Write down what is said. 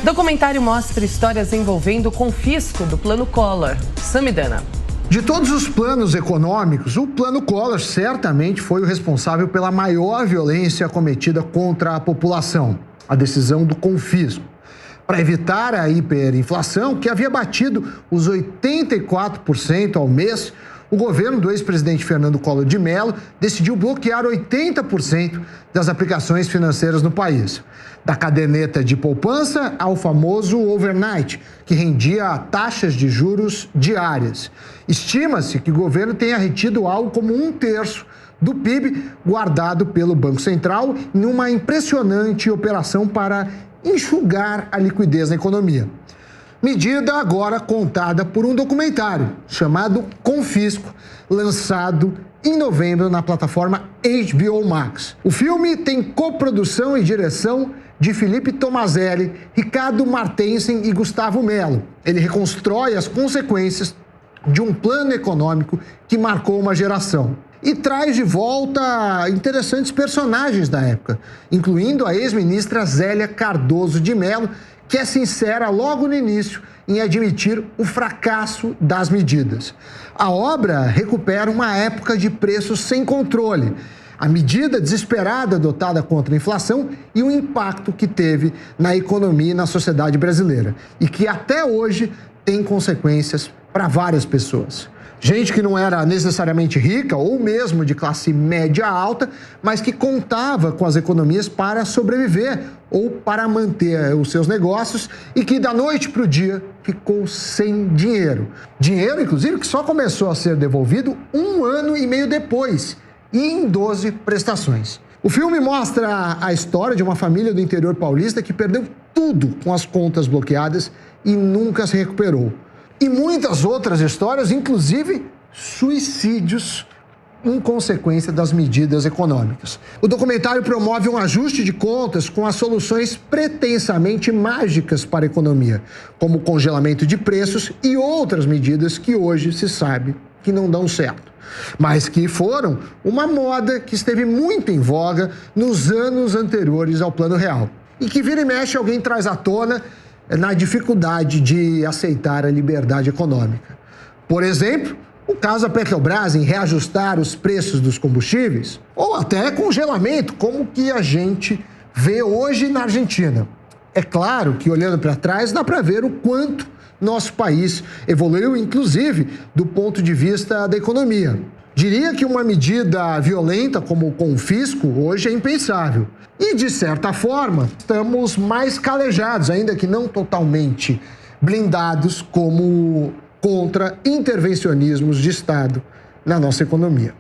Documentário mostra histórias envolvendo o confisco do Plano Collor. Samidana. De todos os planos econômicos, o Plano Collor certamente foi o responsável pela maior violência cometida contra a população, a decisão do confisco. Para evitar a hiperinflação, que havia batido os 84% ao mês, o governo do ex-presidente Fernando Collor de Mello decidiu bloquear 80% das aplicações financeiras no país. Da caderneta de poupança ao famoso overnight, que rendia taxas de juros diárias. Estima-se que o governo tenha retido algo como 1/3 do PIB guardado pelo Banco Central em uma impressionante operação para enxugar a liquidez na economia. Medida agora contada por um documentário chamado Confisco, lançado em novembro na plataforma HBO Max. O filme tem coprodução e direção de Felipe Tomazelli, Ricardo Martensen e Gustavo Mello. Ele reconstrói as consequências de um plano econômico que marcou uma geração. E traz de volta interessantes personagens da época, incluindo a ex-ministra Zélia Cardoso de Mello, que é sincera logo no início em admitir o fracasso das medidas. A obra recupera uma época de preços sem controle, a medida desesperada adotada contra a inflação e o impacto que teve na economia e na sociedade brasileira, e que até hoje tem consequências para várias pessoas. Gente que não era necessariamente rica ou mesmo de classe média alta, mas que contava com as economias para sobreviver ou para manter os seus negócios e que da noite para o dia ficou sem dinheiro. Dinheiro, inclusive, que só começou a ser devolvido 1 ano e meio depois e em 12 prestações. O filme mostra a história de uma família do interior paulista que perdeu tudo com as contas bloqueadas e nunca se recuperou. E muitas outras histórias, inclusive suicídios em consequência das medidas econômicas. O documentário promove um ajuste de contas com as soluções pretensamente mágicas para a economia, como o congelamento de preços e outras medidas que hoje se sabe que não dão certo, mas que foram uma moda que esteve muito em voga nos anos anteriores ao Plano Real e que vira e mexe alguém traz à tona na dificuldade de aceitar a liberdade econômica. Por exemplo, o caso da Petrobras em reajustar os preços dos combustíveis, ou até congelamento, como que a gente vê hoje na Argentina. É claro que, olhando para trás, dá para ver o quanto nosso país evoluiu, inclusive do ponto de vista da economia. Diria que uma medida violenta como o confisco hoje é impensável. E, de certa forma, estamos mais calejados, ainda que não totalmente blindados, como contra intervencionismos de Estado na nossa economia.